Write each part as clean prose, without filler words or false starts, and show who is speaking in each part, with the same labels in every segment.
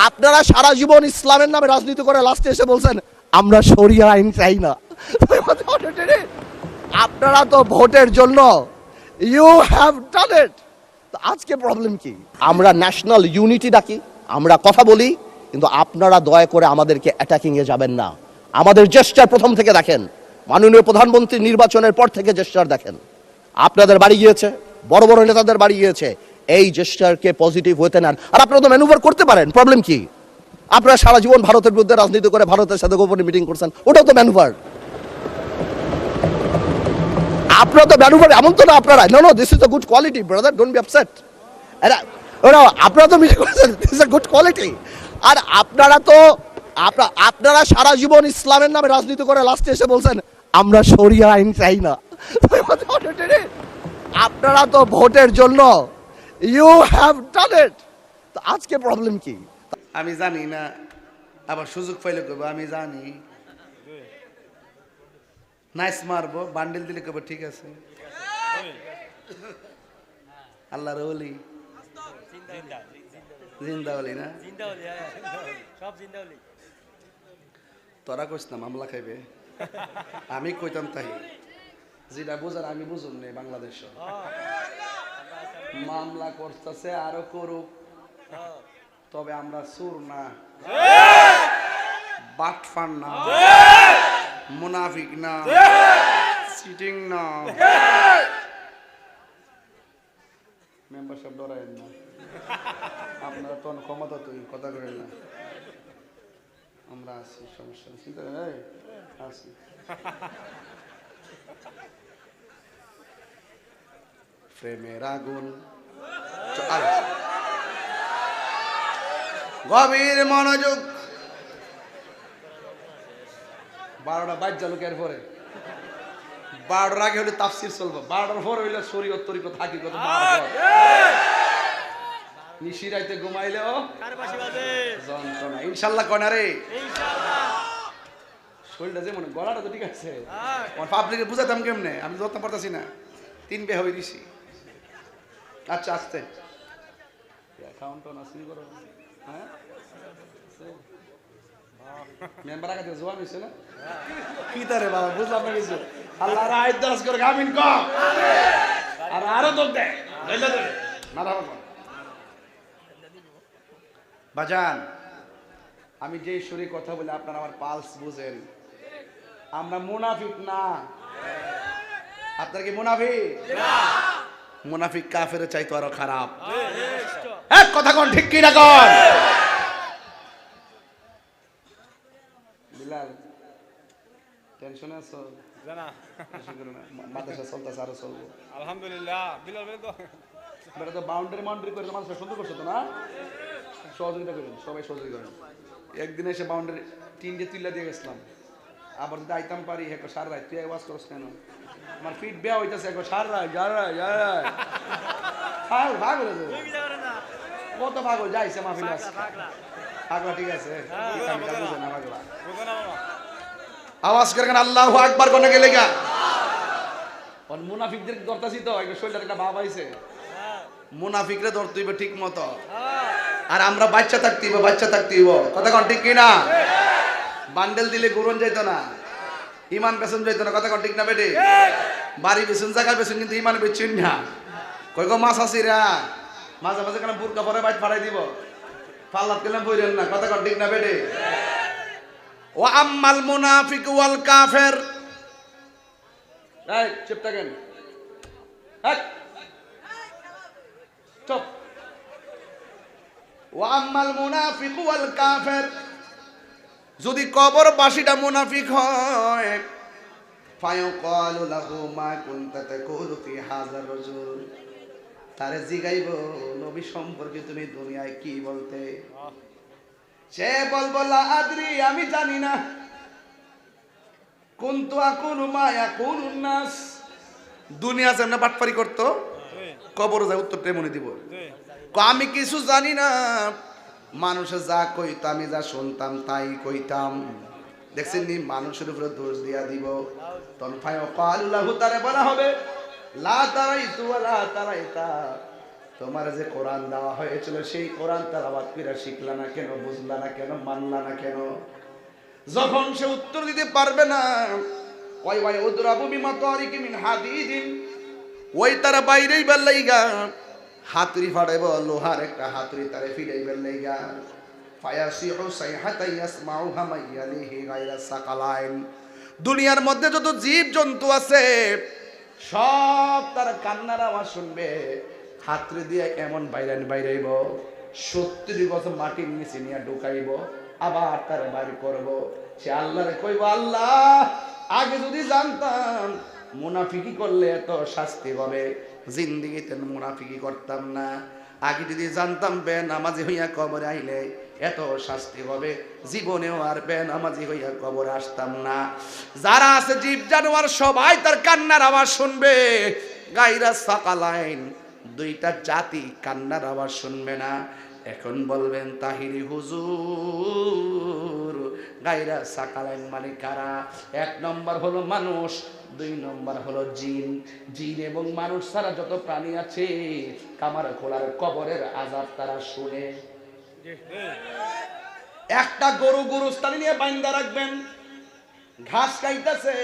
Speaker 1: আপনারা সারা জীবন ইসলামের নামে রাজনীতি করে লাস্টে এসে বলছেন আমরা শরিয়া আইন চাই না। আপনারা তো ভোটের জন্য ইউ হ্যাভ ডান ইট। আজকে প্রবলেম কি? আমরা ন্যাশনাল ইউনিটি ডাকি, আমরা কথা বলি, কিন্তু আপনারা দয়া করে আমাদেরকে অ্যাটাকিং এ যাবেন না। আমাদের জেস্টার প্রথম থেকে দেখেন, মাননীয় প্রধানমন্ত্রী নির্বাচনের পর থেকে জেস্টার দেখেন। আপনাদের বাড়ি গিয়েছে, বড় বড় নেতাদের বাড়ি গিয়েছে, এই জেস্টারকে পজিটিভ হতে নেন। আর আপনারা তো ম্যানুভার করতে পারেন, প্রবলেম কি? আপনারা সারা জীবন ভারতের বিরুদ্ধে রাজনীতি করে ভারতের সাথে গোপনে মিটিং করছেন, ওটাও তো ম্যানুভার। আপনারা তো ম্যানুভার, এমন তো না আপনারা know this is a good quality brother, don't be upset. আপনারা তো মিটিং করছেন, this is a good quality. আর আপনারা সারা জীবন ইসলামের নামে রাজনীতি করে লাস্টে এসে বলছেন আমরা শরিয়া আইন চাই না। আপনারা তো ভোটের জন্য ইউ হ্যাভ ডান ইট। আজকে প্রবলেম কি?
Speaker 2: আমি জানি না, আবার সুযোগ পাইলে কব আমি জানি, নাইস মারবো, বান্ডেল দিলে কব ঠিক আছে। আল্লাহর ওলি, জিন্দা ওলি না, তোরা কইস না মামলা খাইবে, আমি কইতাম তাই, যেটা বুঝার আমি বুঝুন নেই। বাংলাদেশ মামলা করতেছে, আরো করুক, তবে আমরা সুর না, বাটফান না, মুনাফিক না, চিটিং না। মেম্বারশিপ ডরায়েন না, আপনারা তো ক্ষমতা তুই কথা করেন না, আমরা আছি, সমস্যা নেই, চিন্তা নেই, আছি। প্রেমের আগুন গভীর মনোযোগ। 12টা বাজ্যা লোকের পরে 12টার আগে হলে তাফসির চলবো, 12টার পরে হইলে শরীয়ত তরিকত হাকিকত নিশিরাইতে ঘুমাইলেও যন্ত্রণা। ইনশাল্লাহ কনা রে, শরীরটা যেমন, গলাটা তো ঠিক আছে, পাবলিকে বুঝাতাম কেমনে, আমি যত্ন পারতাছি না, 3 বে হয়ে দিছি। আচ্ছা আসতে অ্যাকাউন্ট নাসিল করো, হ্যাঁ মেম্বার আগে জোয়ান হয়েছে না কি তারে বাবা, বুঝলাম না কিছু। আল্লাহ রায় দাস করে আমিন কম, আর আরো তো দেয় বাজান। আমি যে সুরে কথা বলি আপনারা আমার পালস বুঝেন। আমরা মুনাফিক না, আপনার কি মুনাফিক? মুনাফিক কাফের চাইতো আরো খারাপ। এক কথা কোন ঠিক কি না কোন? বিলাল টেনশনে আছো? জানা মাদ্রাসা চলতেছে, আরো চলবো আলহামদুলিল্লাহ। বিলাল বেটা তো বাউন্ডারি করে মানুষ সুন্দর করছে তো না, সহযোগিতা করেন, সবাই সহযোগিতা করেন। একদিন এসে বাউন্ডারি 3 তুইলা দিয়ে গেছিলাম, আবার যদি আইতাম পারি এক সার রায়, তুই আওয়াজ করস কেন? আমার ফিট বেয়া হইতেছে, এক সার রায় ভাগ হয়ে যাবে, কত ভাগ যাইছে মাহফিল পাগলা, ঠিক আছে আওয়াজ করে আল্লাহু আকবার কোন গেলে গা। মুনাফিকদের ধরতাছি তো, শরীরের একটা ভাব আইছে, মুনাফিকরে ধরতে হইবে ঠিক মতো, আর আমরা বাচ্চা থাকতে হইব, কথা কোন ঠিক কিনা? বান্ডেল দিলে গুরন যাইতো না, ইমান বেসন যাইতো না, কথা কোন ঠিক না বেটে? বাড়ি বেসন, জায়গা বেসন, কিন্তু ইমান বেচুন না। কই গো মাছ আসিরা, মাঝে মাঝে কেন বুরকা পরে বাইট ফাড়াই দিব, ফাল্লাত কেলাম বইরেন না, কথা কোন ঠিক না বেটে? ও আম্মাল মুনাফিক ওয়াল কাফের, এই চুপ থাকেন, চুপ। ও আম্মাল মুনাফিক ওয়াল কাফের, যদি কবরবাসীটা মুনাফিক হয়, ফায়ুকালু লাহু মা কুনতা তাকুলু ফি হাযার রাজুল, তারে জিগাইব নবী সম্পর্কে তুমি দুনিয়ায় কি বলতে? সে বলবো লা আদরি, আমি জানি না, কুনতু আকুলু মা ইয়াকুলুন নাস, দুনিয়া যেমন বাটপারি করতো কবর যায় উত্তর তেমনি দিব। আমি কিছু জানি না, মানুষে যা কইতো আমি যা শুনতাম তাই কইতাম। দেখছেন নি, মানুষের উপরে দোষ দিয়া দিব। তখন ফায়ুকালু লাহু, তারে বলা হবে লা তারাইতু ওয়া লা তারাইতা, তোমার যে কোরআন দেওয়া হয়েছিল সেই কোরআন তেলাওয়াত করে শিখলা না কেন, বুঝলা না কেন, মানলা না কেন? যখন সে উত্তর দিতে পারবে না, ওই ভাই উদরাবু বিমা তারিকি মিন হাদিদিন, ওই তারা বাইরেই বেলাইগা হাতুড়ি ফাড়াইব, লোহার একটা হাতুড়ি তারে ফিরাই বেলাইগা। ফায়াসিহু সাইহাতাই ইয়াসমাউহা মাইয়ালিহি গায়রা সাকালাইন। দুনিয়ার মধ্যে যত জীব জন্তু আছে সব তার কান্নার আওয়াজ শুনবে। হাতুড়ি দিয়ে এমন বাইরাইব, 70 বছর মাটির নিচে নিয়ে ঢুকাইব, আবার তার বাড়ি করব। সে আল্লাহরে কইব, আল্লাহ আগে যদি জানতাম মুনাফিকি করলে এত শাস্তি হবে, জিন্দেগিতে মুনাফিকি করতাম না। আগে যদি জানতাম বেনামাজি হইয়া কবরে আইলে এত শাস্তি হবে, জীবনেও আর বেনামাজি হইয়া কবরে আসতাম না। যারা আছে জীব জানোয়ার সবাই তার কান্নার আওয়াজ শুনবে। গায়রা সাকালাইন, দুইটা জাতি কান্নার আওয়াজ শুনবে না। এখন বলবেন তাহিরি হুজুর, গায়রা সাকালাইন মানে কারা? 1 নম্বর হলো মানুষ, 2 নম্বর হলো জিন। জিন এবং মানুষ ছাড়া যত প্রাণী আছে কামার খোলার কবরের আযাব তারা শুনে। একটা গরু গরুস্থানে নিয়ে বাইন্দা রাখবেন, ঘাস খাইতেছে,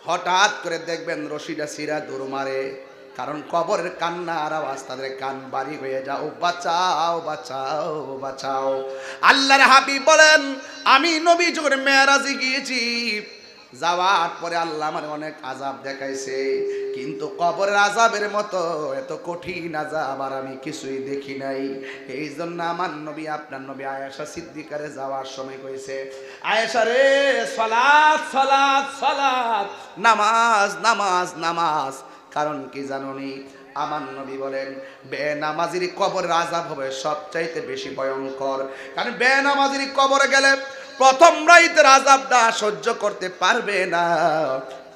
Speaker 2: হঠাৎ করে দেখবেন রশিটা ছিঁড়া দৌড় মারে, কারণ কবরের কান্নার আওয়াজ তাদের কান বাড়ি হয়ে যাও, বাঁচাও বাঁচাও বাঁচাও। আল্লাহর হাবিব বলেন, আমি নবী যখন মেরাজে গিয়েছি, যাওয়ার পরে আল্লাহ আমার অনেক আযাব দেখাইছে, কিন্তু কবরের আযাবের মতো এত কঠিন আযাব আর আমি কিছুই দেখি নাই। এই জন্য আমার নবী, আপনার নবী আয়েশা সিদ্দিকারে যাওয়ার সময় কইছে, আয়েশা রে, সালাত সালাত সালাত, নামাজ নামাজ নামাজ। কারণ কি জানোনি? আমার নবী বলেন, বেনামাজির কবরের আযাব হবে সবচাইতে বেশি ভয়ঙ্কর। কারণ বেনামাজির কবরে গেলে প্রথম রাইতের আযাবটা সহ্য করতে পারবে না।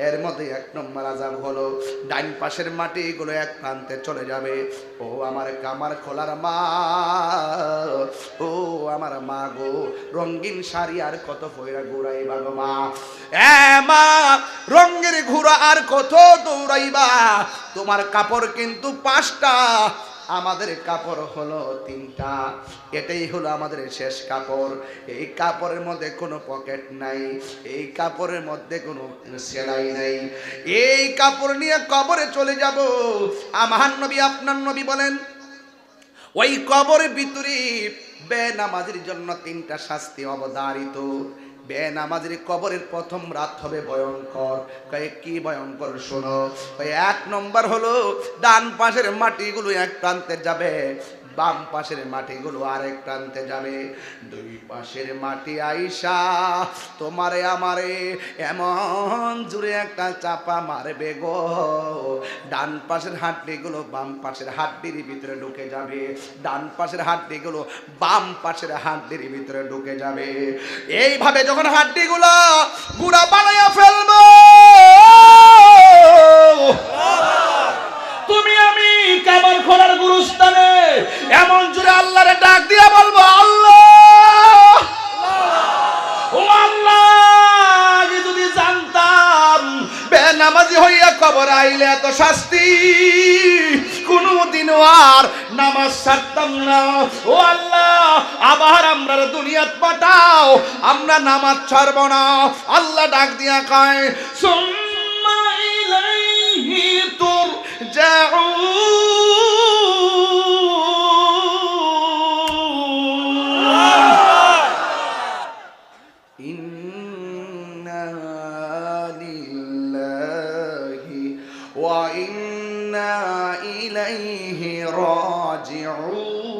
Speaker 2: এর মধ্যে 1 নম্বর আযাব হলো ডাইন পাশের মাটিগুলো এক প্রান্তে চলে যাবে। ও আমার কামার খোলার মা, ও আমার মা গো, রঙিন শাড়ি আর কত পয়রা ঘুরাইবা গো মা। মা, রঙের ঘোড়া আর কত দৌড়াইবা? তোমার কাপড় কিন্তু 5টা, আমাদের কাপড় হলো 3টা। এটাই হলো আমাদের শেষ কাপড়। এই কাপড়ের মধ্যে কোনো পকেট নাই, এই কাপড়ের মধ্যে কোনো সেলাই নাই। এই কাপড় নিয়ে কবরে চলে যাব। আমার নবী, আপনার নবী বলেন, ওই কবরের ভিতরে বেনামাজির জন্য 3টা শাস্তি অবধারিত। বেনামাজির কবরের প্রথম রাত হবে ভয়ঙ্কর। কি ভয়ঙ্কর শোনো। 1 নম্বর হলো ডান পাশের মাটিগুলো এক প্রান্তে যাবে, বাম পাশের মাটিগুলো আরেক প্রান্তে যাবে। 2 পাশের মাটি আইসা তোমারে আমারে এমন জুড়ে একটা চাপা মারবে গো, ডান পাশের হাড্ডিগুলো বাম পাশের হাড্ডির ভিতরে ঢুকে যাবে, ডান পাশের হাড্ডিগুলো বাম পাশের হাড্ডির ভিতরে ঢুকে যাবে। এইভাবে যখন হাড্ডিগুলো গুড়া বানাইয়া ফেলবো, তুমি আমি কাবার খোলার গুরুস্থানে এমন জোরে আল্লাহরে ডাক দিয়া বলবো, আল্লাহ ও আল্লাহ, আগে যদি জানতাম বেনামাজি হইয়া কবর আইলে এত শাস্তি, কোনদিন আর নামাজ ছাড়তাম না। ও আল্লাহ, আবার আমরা দুনিয়াত পাঠাও, আমরা নামাজ ছাড়ব না। আল্লাহ ডাক দিয়া কয়, সুম্মা ইলাইহি তুরজাউন। ইন্না লিল্লাহি ওয়া ইন্না ইলাইহি রাজিউন।